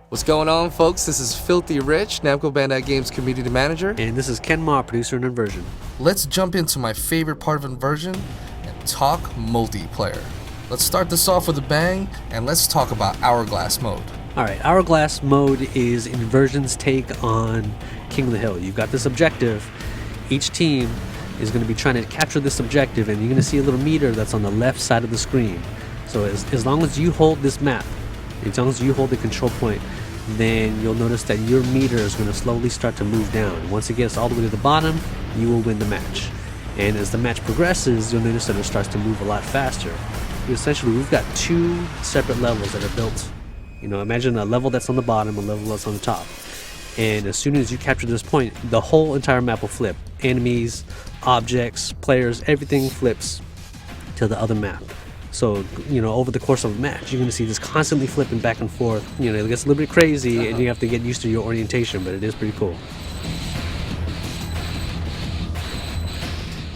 What's going on, folks? This is Filthy Rich, Namco Bandai Games Community Manager. And this is Ken Ma, producer in Inversion. Let's jump into my favorite part of Inversion and talk multiplayer. Let's start this off with a bang, and let's talk about Hourglass mode. Alright, Hourglass mode is Inversion's take on King of the Hill. You've got this objective. Each team is going to be trying to capture this objective, and you're going to see a little meter that's on the left side of the screen. So as long as you hold this map, as long as you hold the control point, then you'll notice that your meter is going to slowly start to move down. Once it gets all the way to the bottom, you will win the match. And as the match progresses, you'll notice that it starts to move a lot faster. Essentially, we've got two separate levels that are built. You know, imagine a level that's on the bottom, a level that's on the top. And as soon as you capture this point, the whole entire map will flip. Enemies, objects, players, everything flips to the other map. So, you know, over the course of a match, you're going to see this constantly flipping back and forth. You know, it gets a little bit crazy, and you have to get used to your orientation, but it is pretty cool.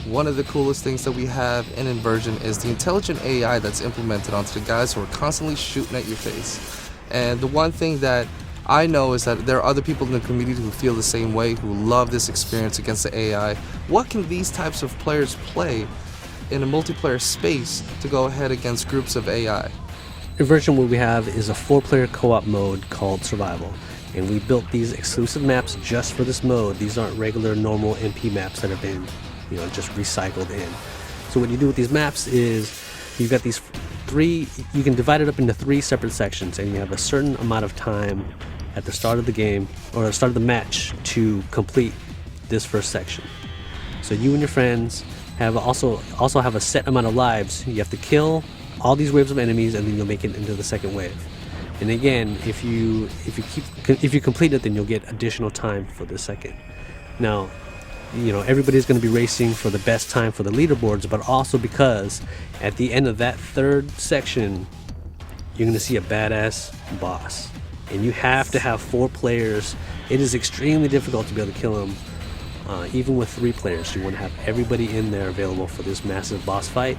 One of the coolest things that we have in Inversion is the intelligent AI that's implemented onto the guys who are constantly shooting at your face. And the one thing that I know is that there are other people in the community who feel the same way, who love this experience against the AI. What can these types of players play in a multiplayer space to go ahead against groups of AI? Inversion, what we have is a 4-player co-op mode called Survival, and we built these exclusive maps just for this mode. These aren't regular normal MP maps that have been, you know, just recycled in. So what you do with these maps is you've got these three, you can divide it up into 3 separate sections, and you have a certain amount of time at the start of the game or the start of the match to complete this first section. So you and your friends have also have a set amount of lives. You have to kill all these waves of enemies, and then you'll make it into the second wave. And again, if you complete it, then you'll get additional time for the second. Now, you know, everybody's going to be racing for the best time for the leaderboards, but also because at the end of that third section, you're going to see a badass boss, and you have to have 4 players. It is extremely difficult to be able to kill him. Even with 3 players, you want to have everybody in there available for this massive boss fight.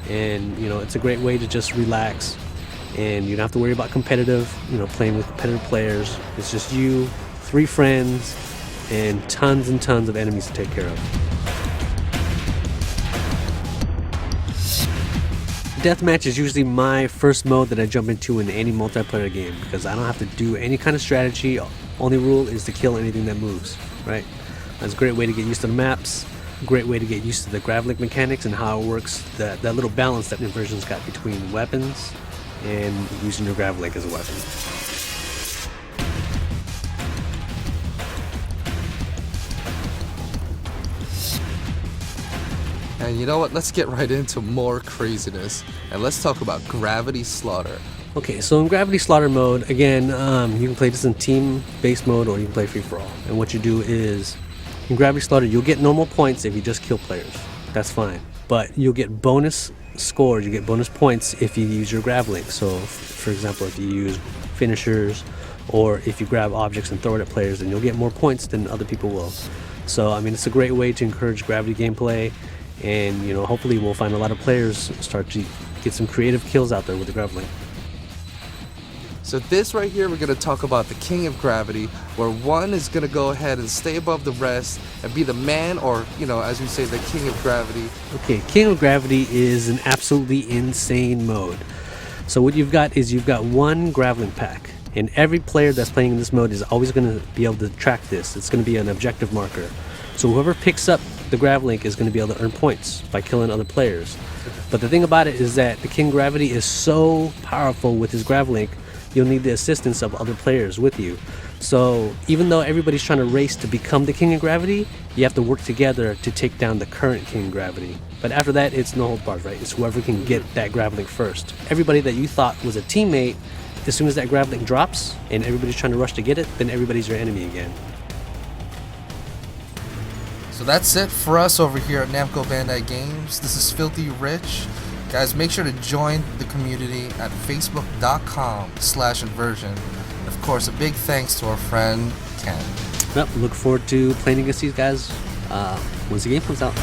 And you know, it's a great way to just relax, and you don't have to worry about competitive, you know, playing with competitive players. It's just you, 3 friends, and tons of enemies to take care of. Deathmatch is usually my first mode that I jump into in any multiplayer game, because I don't have to do any kind of strategy. Only rule is to kill anything that moves, right? That's a great way to get used to the maps, a great way to get used to the Gravlink mechanics and how it works, that little balance that Inversion's got between weapons and using your Gravlink as a weapon. And you know what? Let's get right into more craziness, and let's talk about Gravity Slaughter. Okay, so in Gravity Slaughter mode, again, you can play this in team-based mode, or you can play free-for-all. And what you do is, in Gravity Slaughter, you'll get normal points if you just kill players. That's fine. But you'll get bonus scores, you get bonus points if you use your Gravlink. So, for example, if you use finishers, or if you grab objects and throw it at players, then you'll get more points than other people will. So, I mean, it's a great way to encourage Gravity gameplay, and, you know, hopefully we'll find a lot of players start to get some creative kills out there with the Gravlink. So this right here, we're going to talk about the King of Gravity, where one is going to go ahead and stay above the rest and be the man, or, you know, as we say, the King of Gravity. Okay, King of Gravity is an absolutely insane mode. So what you've got is you've got one Gravlink pack, and every player that's playing in this mode is always going to be able to track this. It's going to be an objective marker. So whoever picks up the Gravlink is going to be able to earn points by killing other players. But the thing about it is that the King of Gravity is so powerful with his Gravlink, you'll need the assistance of other players with you. So even though everybody's trying to race to become the King of Gravity, you have to work together to take down the current King of Gravity. But after that, it's no holds barred, right? It's whoever can get that Gravlink first. Everybody that you thought was a teammate, as soon as that Gravlink drops and everybody's trying to rush to get it, then everybody's your enemy again. So that's it for us over here at Namco Bandai Games. This is Filthy Rich. Guys, make sure to join the community at facebook.com/inversion. And of course, a big thanks to our friend Ken. Yep, look forward to playing against these guys once the game comes out.